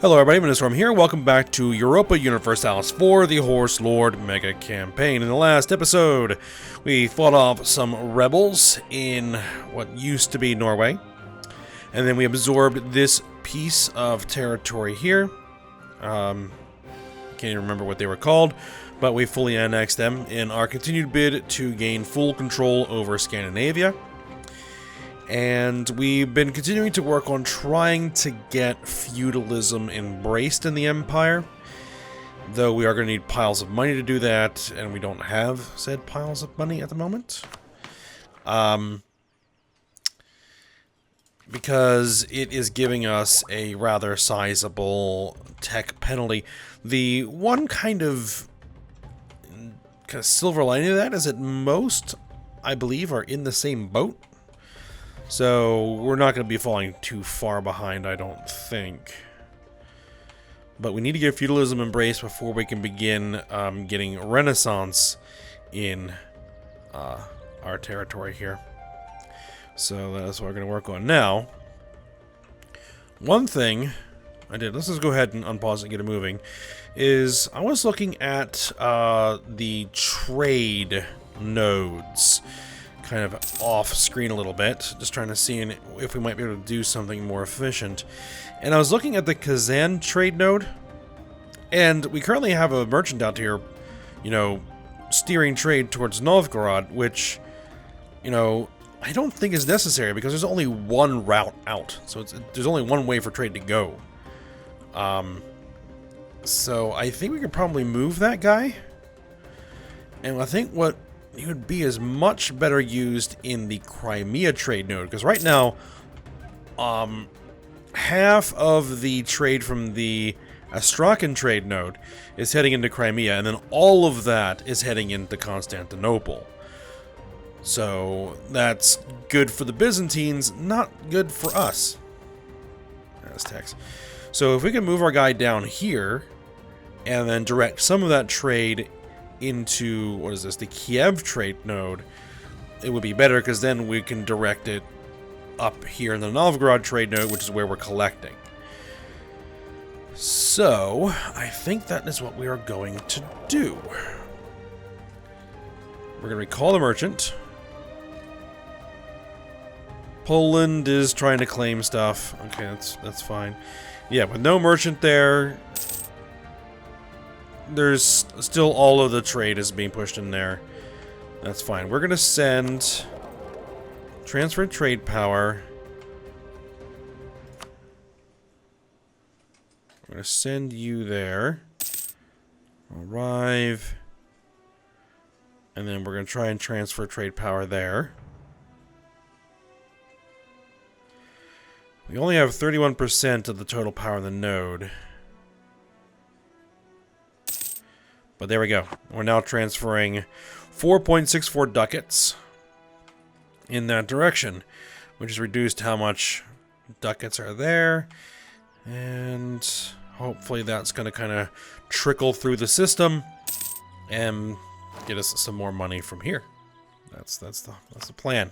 Hello everybody, Ministorm here. Welcome back to Europa Universalis IV, the Horse Lord Mega Campaign. In the last episode, we fought off some rebels in what used to be Norway. And then we absorbed this piece of territory here. Can't even remember what they were called, but we fully annexed them in our continued bid to gain full control over Scandinavia. And we've been continuing to work on trying to get feudalism embraced in the Empire. Though we are going to need piles of money to do that, and we don't have said piles of money at the moment. Because it is giving us a rather sizable tech penalty. The one kind of silver lining of that is that most, I believe, are in the same boat. So, we're not going to be falling too far behind, I don't think. But we need to get feudalism embraced before we can begin getting Renaissance in our territory here. So, that's what we're going to work on now. One thing I did, let's just go ahead and unpause it and get it moving, is I was looking at the trade nodes. Kind of off screen a little bit, just trying to see if we might be able to do something more efficient. And I was looking at the Kazan trade node, and we currently have a merchant out here, steering trade towards Novgorod, which, I don't think is necessary because there's only one route out. So there's only one way for trade to go. So I think we could probably move that guy. And I think what he would be is much better used in the Crimea trade node, because right now, half of the trade from the Astrakhan trade node is heading into Crimea, and then all of that is heading into Constantinople. So that's good for the Byzantines, not good for us. Aztecs. So if we can move our guy down here, and then direct some of that trade into, what is this, the Kiev trade node, it would be better because then we can direct it up here in the Novgorod trade node, which is where we're collecting. So, I think that is what we are going to do. We're going to recall the merchant. Poland is trying to claim stuff. Okay, that's fine. Yeah, with no merchant there, there's still all of the trade is being pushed in there. That's fine. We're going to send transfer trade power. We're going to send you there. Arrive. And then we're going to try and transfer trade power there. We only have 31% of the total power in the node. But there we go. We're now transferring 4.64 ducats in that direction, which has reduced how much ducats are there. And hopefully that's going to kind of trickle through the system and get us some more money from here. That's the plan.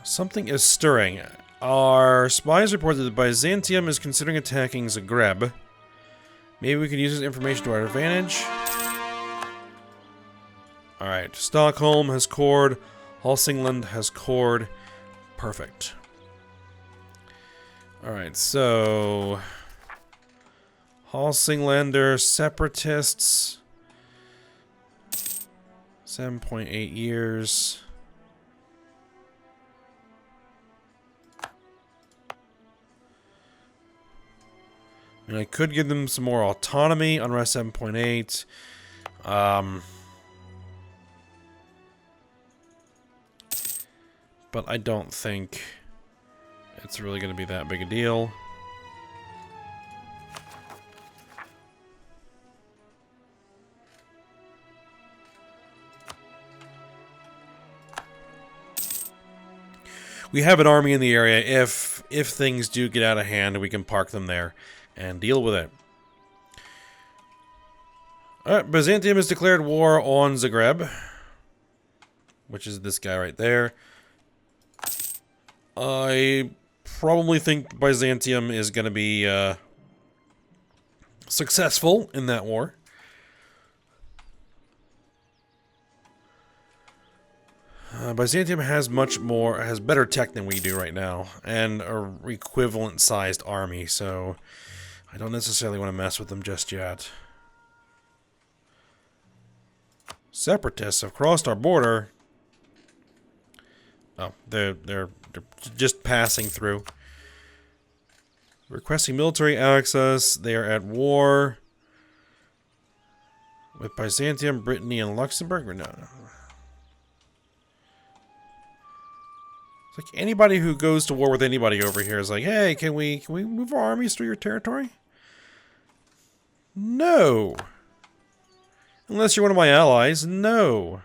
Something is stirring. Our spies reported that Byzantium is considering attacking Zagreb. Maybe we can use this information to our advantage. Alright, Stockholm has cored. Hälsingland has cored. Perfect. Alright, so Hälsinglander separatists. 7.8 years. And I could give them some more autonomy, unrest 7.8. But I don't think it's really going to be that big a deal. We have an army in the area. If things do get out of hand, we can park them there and deal with it. Alright, Byzantium has declared war on Zagreb, which is this guy right there. I probably think Byzantium is going to be successful in that war. Byzantium has has better tech than we do right now, and a equivalent sized army, so I don't necessarily want to mess with them just yet. Separatists have crossed our border. Oh, they're just passing through. Requesting military access. They are at war with Byzantium, Brittany, and Luxembourg. No. It's like anybody who goes to war with anybody over here is like, hey, can we move our armies through your territory? No. Unless you're one of my allies, no.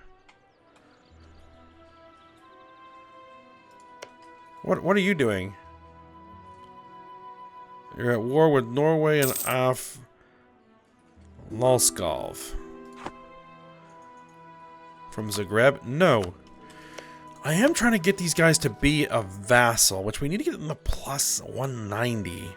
What are you doing? You're at war with Norway and Lalskov. From Zagreb? No. I am trying to get these guys to be a vassal, which we need to get them to plus 190.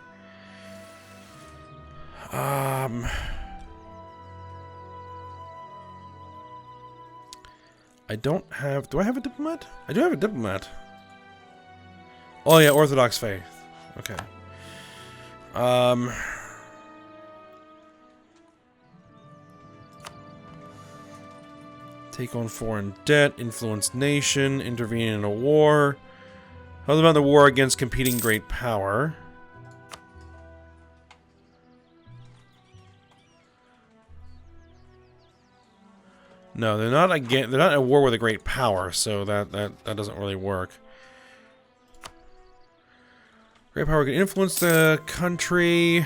I don't have... Do I have a diplomat? I do have a diplomat. Oh yeah, Orthodox faith. Okay. Take on foreign debt, influence nation, intervene in a war. How about the war against competing great power? No, they're not again. They're not at war with a great power, so that doesn't really work. Great power can influence the country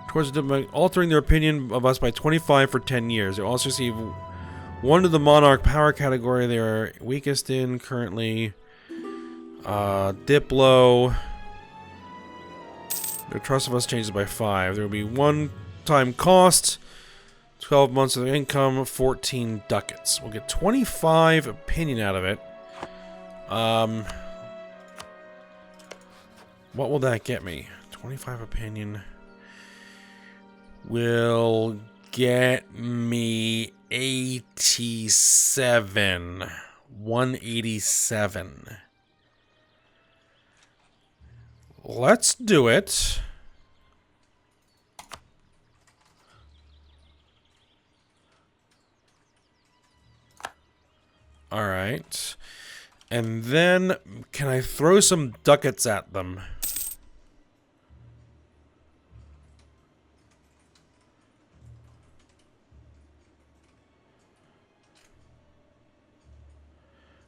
towards altering their opinion of us by 25 for 10 years. They also receive one to the monarch power category they are weakest in currently. Diplo. Their trust of us changes by 5. There will be one-time cost. 12 months of income, 14 ducats. We'll get 25 opinion out of it. What will that get me? 25 opinion will get me 87. 187. Let's do it. All right. And then, can I throw some ducats at them?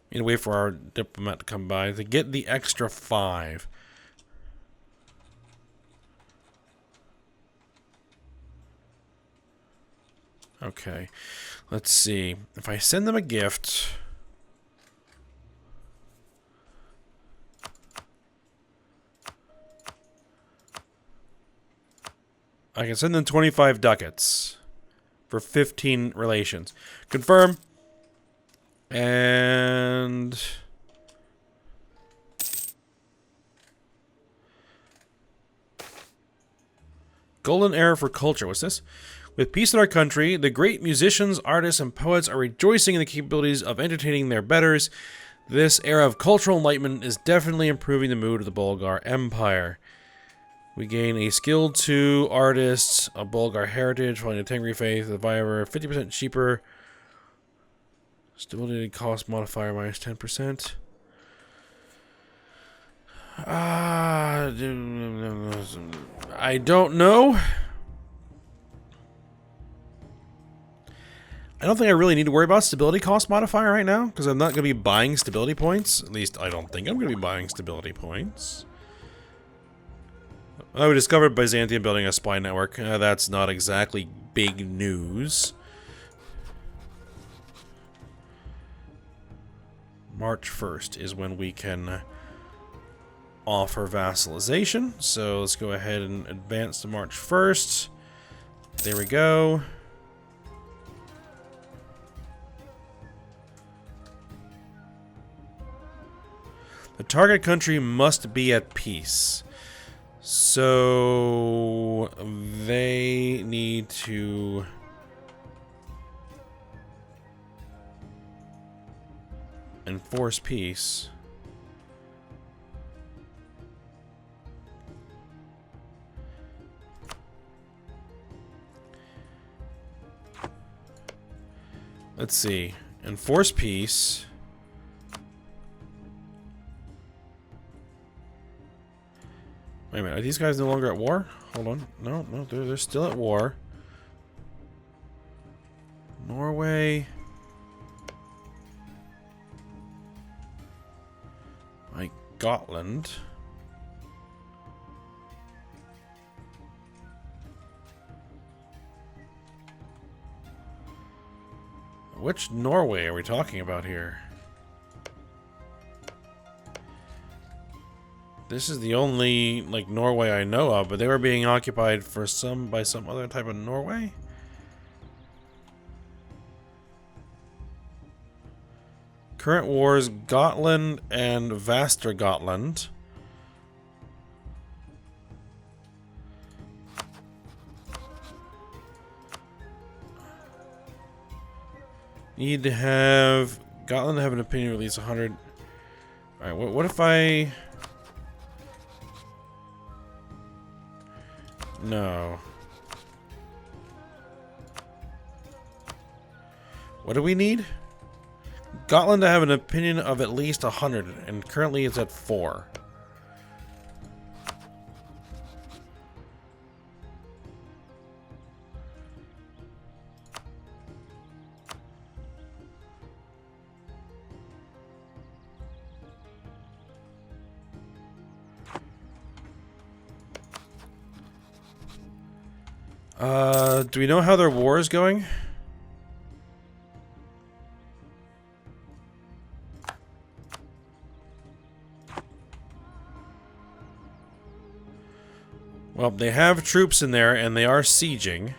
Need to wait for our diplomat to come by to get the extra 5. Okay. Let's see. If I send them a gift... I can send them 25 ducats for 15 relations. Confirm. And... Golden era for culture. What's this? With peace in our country, the great musicians, artists, and poets are rejoicing in the capabilities of entertaining their betters. This era of cultural enlightenment is definitely improving the mood of the Bulgar Empire. We gain a skill to artists, a Bulgar heritage, following the Tengri faith, the Viber, 50% cheaper. Stability cost modifier minus 10%. I don't know. I don't think I really need to worry about stability cost modifier right now, because I'm not going to be buying stability points. At least I don't think I'm going to be buying stability points. We discovered Byzantium building a spy network. That's not exactly big news. March 1st is when we can offer vassalization. So let's go ahead and advance to March 1st. There we go. The target country must be at peace. So they need to enforce peace. Let's see. Enforce peace. Wait a minute. Are these guys no longer at war? Hold on. No, they're still at war. Norway. Like Gotland. Which Norway are we talking about here? This is the only, like, Norway I know of, but they were being occupied for by some other type of Norway? Current wars, Gotland and Västergotland. Need to have Gotland to have an opinion of at least 100. Alright, what if I... No. What do we need? Gotland to have an opinion of at least 100, and currently it's at 4. Do we know how their war is going? Well, they have troops in there, and they are sieging.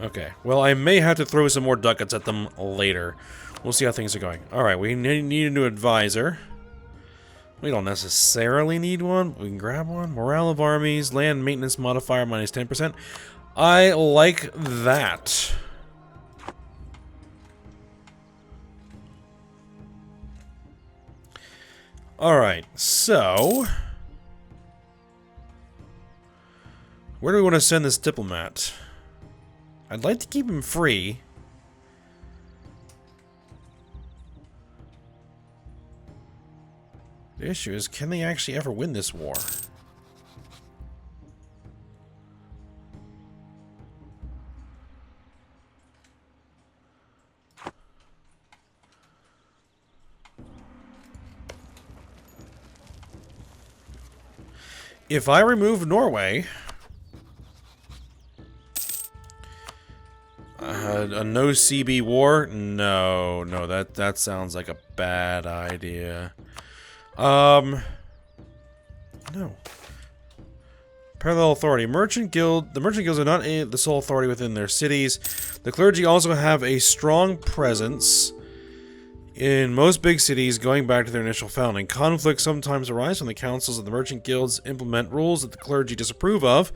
Okay. Well, I may have to throw some more ducats at them later. We'll see how things are going. Alright, we need a new advisor. We don't necessarily need one. We can grab one. Morale of armies. Land maintenance modifier minus 10%. I like that. Alright, so... where do we want to send this diplomat? I'd like to keep him free. The issue is, can they actually ever win this war? If I remove Norway... a no CB war? No, that sounds like a bad idea. No. Parallel authority. Merchant guild. The merchant guilds are not the sole authority within their cities. The clergy also have a strong presence in most big cities going back to their initial founding. Conflicts sometimes arise when the councils of the merchant guilds implement rules that the clergy disapprove of.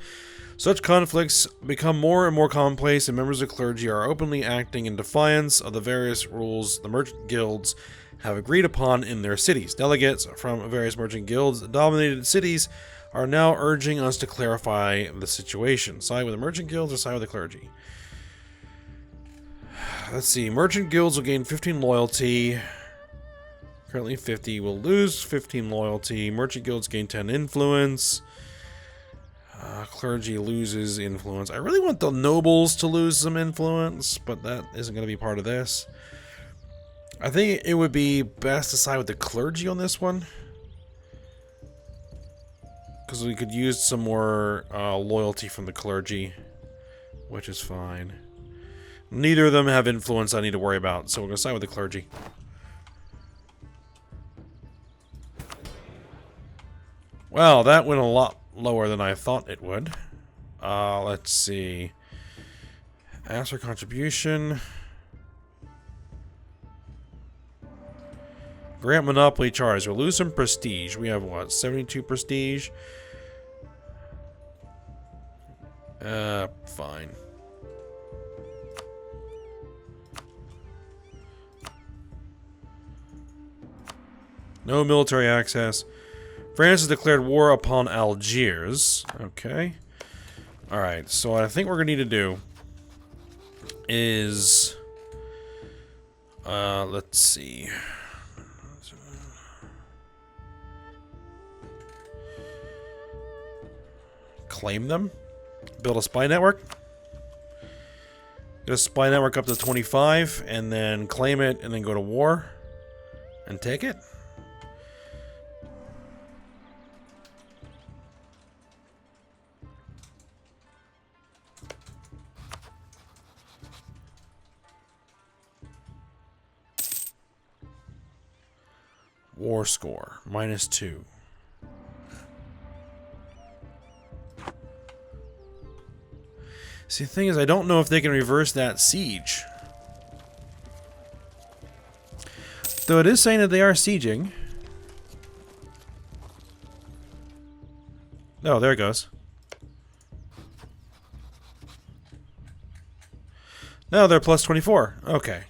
Such conflicts become more and more commonplace, and members of the clergy are openly acting in defiance of the various rules the merchant guilds have agreed upon in their cities. Delegates from various merchant guilds dominated cities are now urging us to clarify the situation. Side with the merchant guilds or side with the clergy? Let's see. Merchant guilds will gain 15 loyalty. Currently 50. Will lose 15 loyalty. Merchant guilds gain 10 influence. Clergy loses influence. I really want the nobles to lose some influence, but that isn't going to be part of this. I think it would be best to side with the clergy on this one, because we could use some more loyalty from the clergy, which is fine. Neither of them have influence I need to worry about, so we're going to side with the clergy. Well, that went a lot lower than I thought it would. Let's see. Ask for contribution. Grant monopoly charge. We'll lose some prestige. We have what? 72 prestige? Fine. No military access. France has declared war upon Algiers. Okay. Alright, so what I think we're going to need to do is... let's see. Claim them? Build a spy network? Get a spy network up to 25, and then claim it, and then go to war. And take it? War score, -2. See, the thing is, I don't know if they can reverse that siege. Though it is saying that they are sieging. Oh, there it goes. No, they're plus 24. Okay.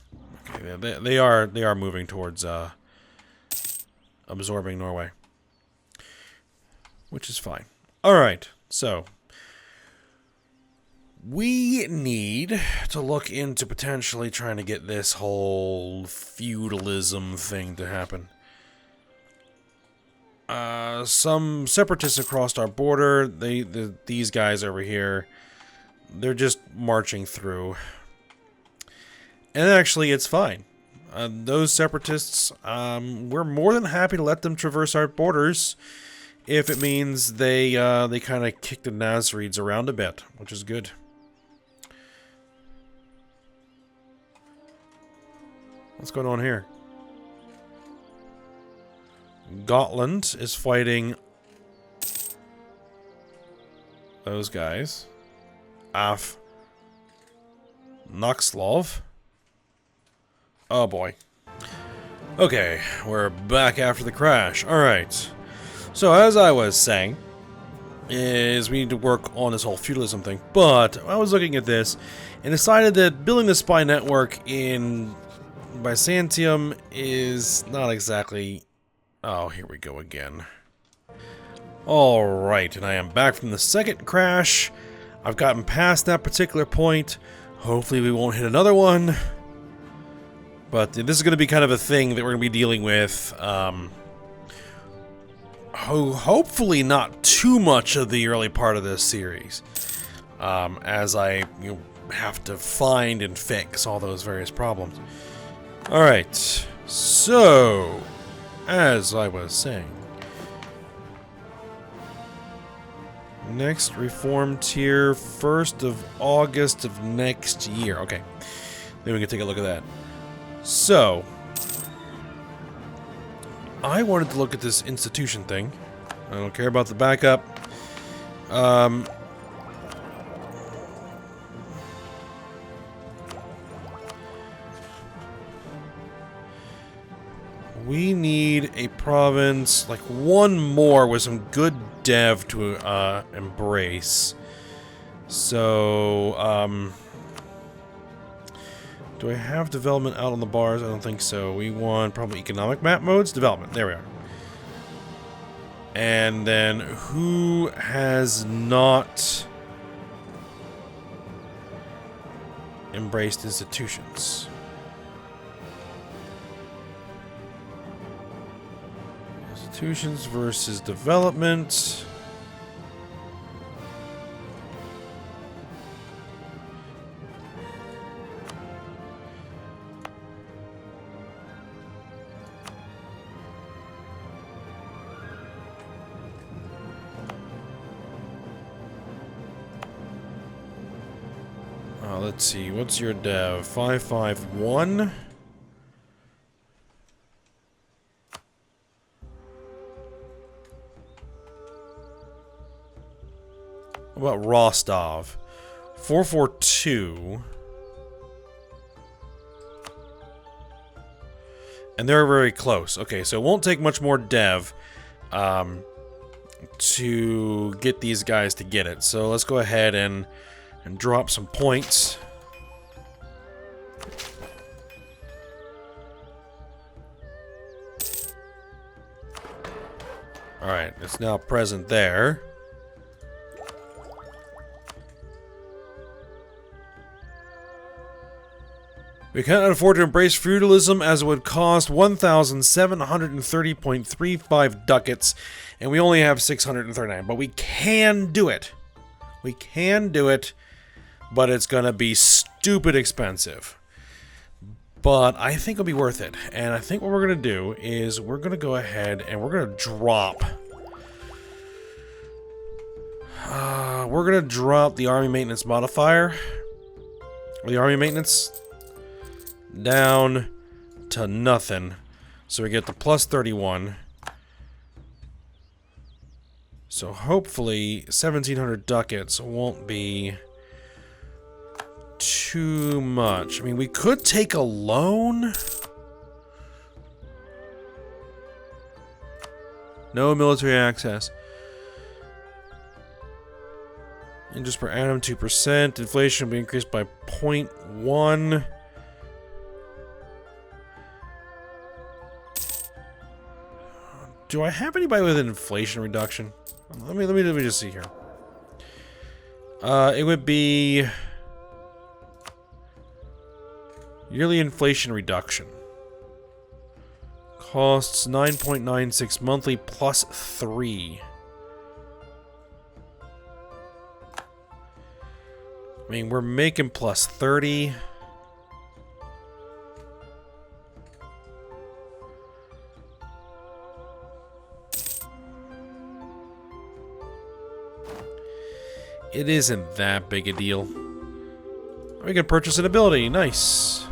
Okay, they are moving towards absorbing Norway, which is fine. All right, so we need to look into potentially trying to get this whole feudalism thing to happen. Some separatists across our border, these guys over here, they're just marching through. And actually, it's fine. Those separatists, we're more than happy to let them traverse our borders if it means they kind of kick the Nazarenes around a bit, which is good. What's going on here? Gotland is fighting those guys. Noxlov. Oh boy. Okay, we're back after the crash. Alright. So as I was saying, is we need to work on this whole feudalism thing. But I was looking at this and decided that building the spy network in Byzantium is not exactly... Oh, here we go again. Alright, and I am back from the second crash. I've gotten past that particular point. Hopefully we won't hit another one. But this is going to be kind of a thing that we're going to be dealing with. Hopefully not too much of the early part of this series. As I have to find and fix all those various problems. Alright, so, as I was saying, next reform tier, 1st of August of next year. Okay, then we can take a look at that. So, I wanted to look at this institution thing. I don't care about the backup. We need a province, like one more with some good dev to embrace. So, do I have development out on the bars? I don't think so. We want probably economic map modes. Development. There we are. And then who has not embraced institutions? Institutions versus development. Let's see, what's your dev? 551? What about Rostov? 442. And they're very close. Okay, so it won't take much more dev to get these guys to get it. So let's go ahead and drop some points. Alright, it's now present there. We cannot afford to embrace feudalism as it would cost 1,730.35 ducats, and we only have 639. But we can do it. We can do it, but it's going to be stupid expensive. But I think it'll be worth it. And I think what we're going to do is we're going to go ahead and we're going to drop. We're going to drop the army maintenance modifier. Or the army maintenance down to nothing. So we get the plus 31. So hopefully 1,700 ducats won't be too much. I mean, we could take a loan. No military access. Interest per annum 2%. Inflation will be increased by 0.1. Do I have anybody with an inflation reduction? Let me just see here. It would be yearly inflation reduction. Costs 9.96 monthly plus 3. I mean, we're making plus 30. It isn't that big a deal. We can purchase an ability. Nice.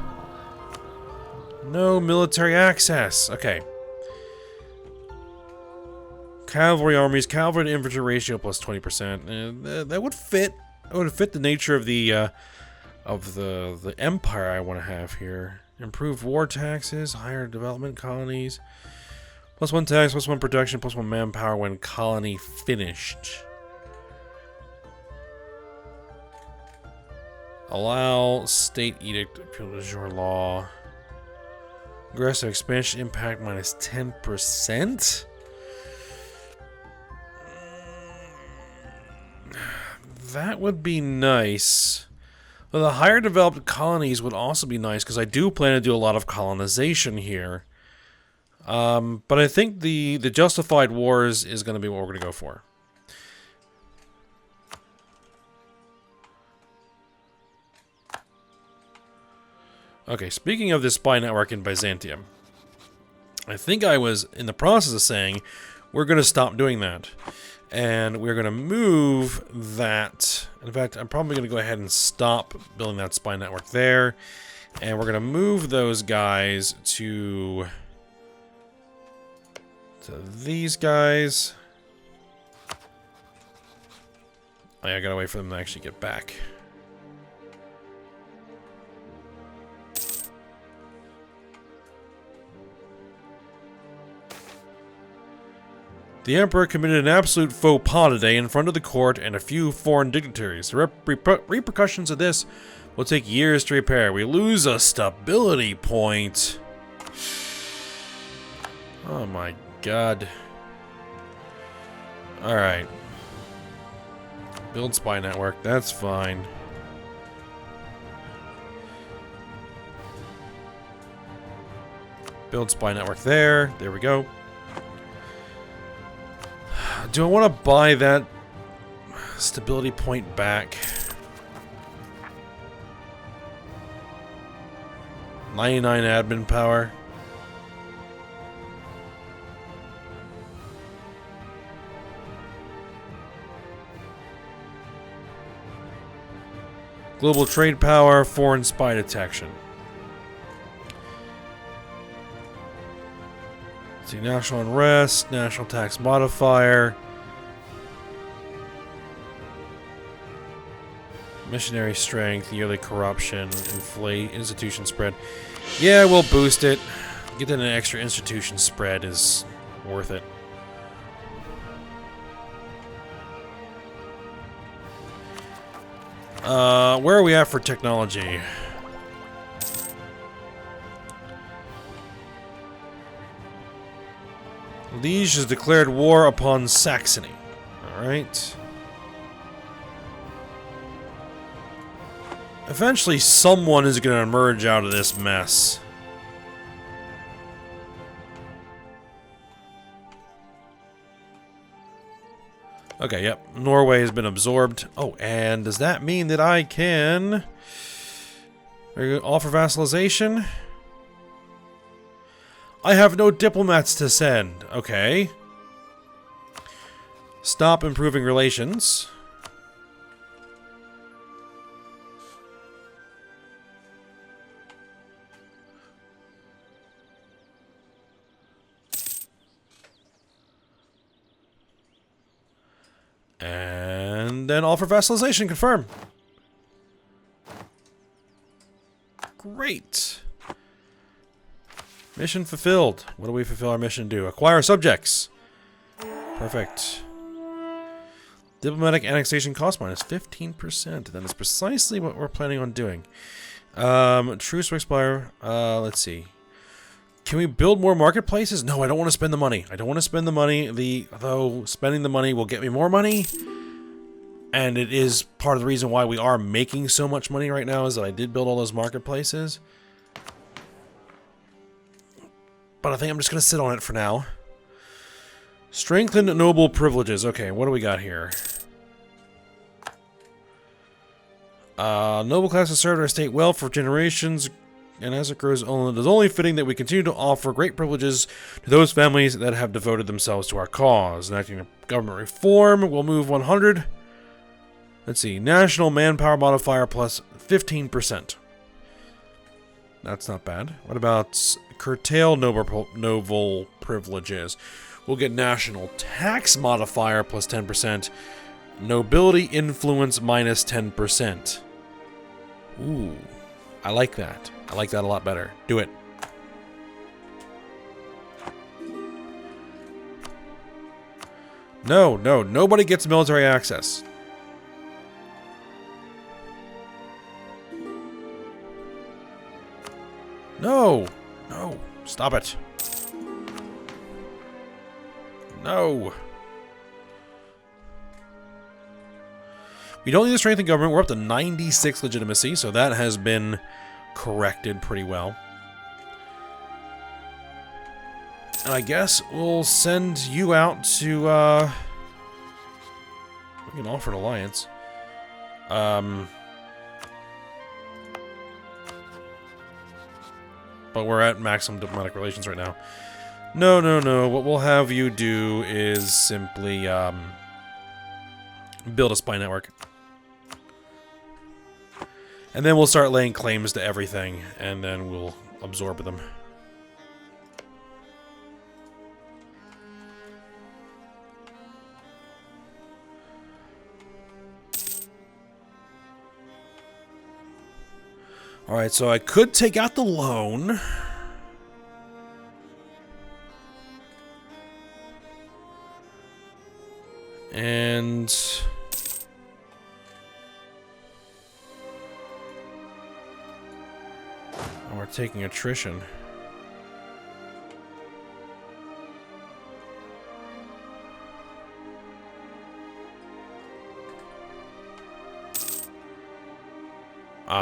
No military access. Okay. Cavalry armies. Cavalry to infantry ratio plus 20%. That would fit. That would fit the nature of the empire I want to have here. Improved war taxes. Higher development colonies. Plus 1 tax. Plus 1 production. Plus 1 manpower when colony finished. Allow state edict appeal de jour law. Aggressive expansion impact minus 10%. That would be nice. Well, the higher developed colonies would also be nice because I do plan to do a lot of colonization here. But I think the justified wars is going to be what we're going to go for. Okay, speaking of this spy network in Byzantium, I think I was in the process of saying we're going to stop doing that. And we're going to move that. In fact, I'm probably going to go ahead and stop building that spy network there. And we're going to move those guys to these guys. Oh, yeah, I got to wait for them to actually get back. The Emperor committed an absolute faux pas today in front of the court and a few foreign dignitaries. The repercussions of this will take years to repair. We lose a stability point. Oh my god. Alright. Build spy network, that's fine. Build spy network there. There we go. Do I want to buy that stability point back? 99 admin power. Global trade power, foreign spy detection. See, national unrest, national tax modifier, missionary strength, yearly corruption, inflate, institution spread. Yeah, we'll boost it. Getting an extra institution spread is worth it. Where are we at for technology? Liege has declared war upon Saxony. Alright. Eventually, someone is going to emerge out of this mess. Okay, yep. Norway has been absorbed. Oh, and does that mean that I can offer vassalization? I have no diplomats to send. Okay. Stop improving relations. And then offer vassalization. Confirm. Great. Mission fulfilled. What do we fulfill our mission to do? Acquire subjects. Perfect. Diplomatic annexation cost minus 15%. That is precisely what we're planning on doing. Truce will expire. Let's see. Can we build more marketplaces? No, I don't want to spend the money. I don't want to spend the money. Though spending the money will get me more money. And it is part of the reason why we are making so much money right now is that I did build all those marketplaces. But I think I'm just going to sit on it for now. Strengthen noble privileges. Okay, what do we got here? Noble class has served our state well for generations, and as it grows old, it is only fitting that we continue to offer great privileges to those families that have devoted themselves to our cause. Enacting a government reform will move 100. Let's see. National manpower modifier plus 15%. That's not bad. What about curtail noble privileges? We'll get national tax modifier plus 10%. Nobility influence minus 10%. Ooh. I like that. I like that a lot better. Do it. No, nobody gets military access. No, stop it. No. We don't need to strengthen government. We're up to 96 legitimacy, so that has been corrected pretty well. And I guess we'll send you out to, we can offer an alliance. But we're at maximum diplomatic relations right now. No. What we'll have you do is simply, build a spy network. And then we'll start laying claims to everything, and then we'll absorb them. Alright, so I could take out the loan. And we're taking attrition.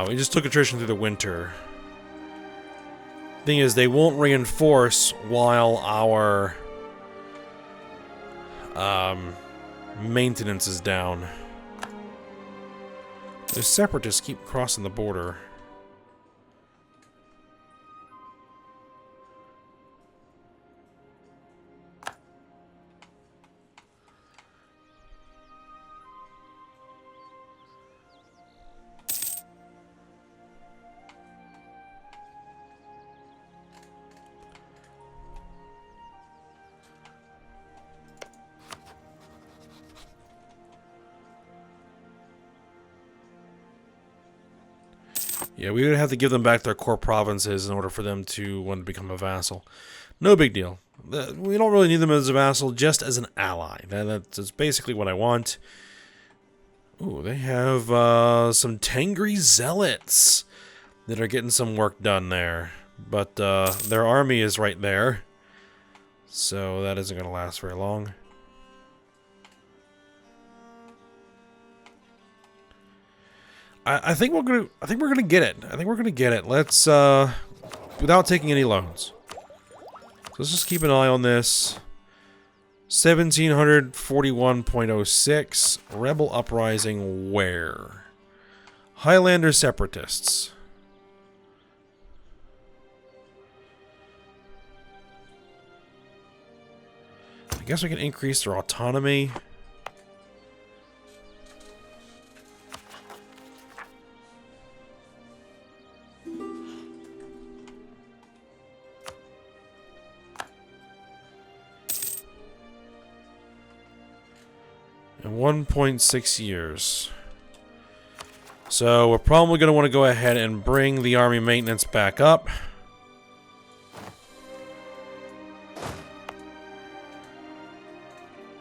We just took attrition through the winter. Thing is, they won't reinforce while our maintenance is down. The separatists keep crossing the border. Yeah, we would have to give them back their core provinces in order for them to want to become a vassal. No big deal. We don't really need them as a vassal, just as an ally. That's basically what I want. Ooh, they have some Tengri zealots that are getting some work done there. But their army is right there. So that isn't going to last very long. I think we're gonna get it. I think we're gonna get it. Let's without taking any loans. So let's just keep an eye on this. 1741.06 rebel uprising where? Highlander separatists. I guess we can increase their autonomy. In 1.6 years. So we're probably going to want to go ahead and bring the army maintenance back up.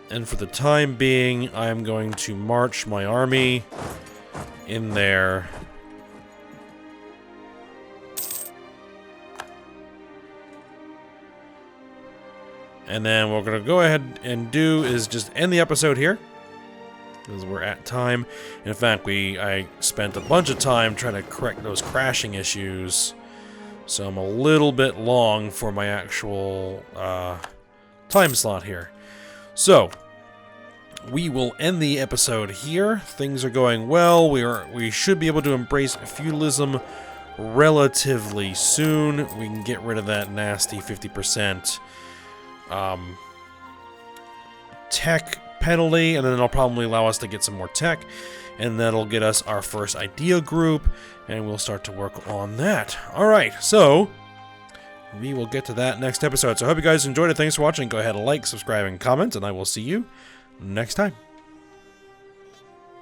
And for the time being, I'm going to march my army in there. And then what we're going to go ahead and do is just end the episode here, because we're at time. In fact, I spent a bunch of time trying to correct those crashing issues, so I'm a little bit long for my actual time slot here. So we will end the episode here. Things are going well. We should be able to embrace feudalism relatively soon. We can get rid of that nasty 50% tech penalty, and then it'll probably allow us to get some more tech, and that'll get us our first idea group, and we'll start to work on that. Alright, so we will get to that next episode. So I hope you guys enjoyed it. Thanks for watching. Go ahead and like, subscribe, and comment, and I will see you next time.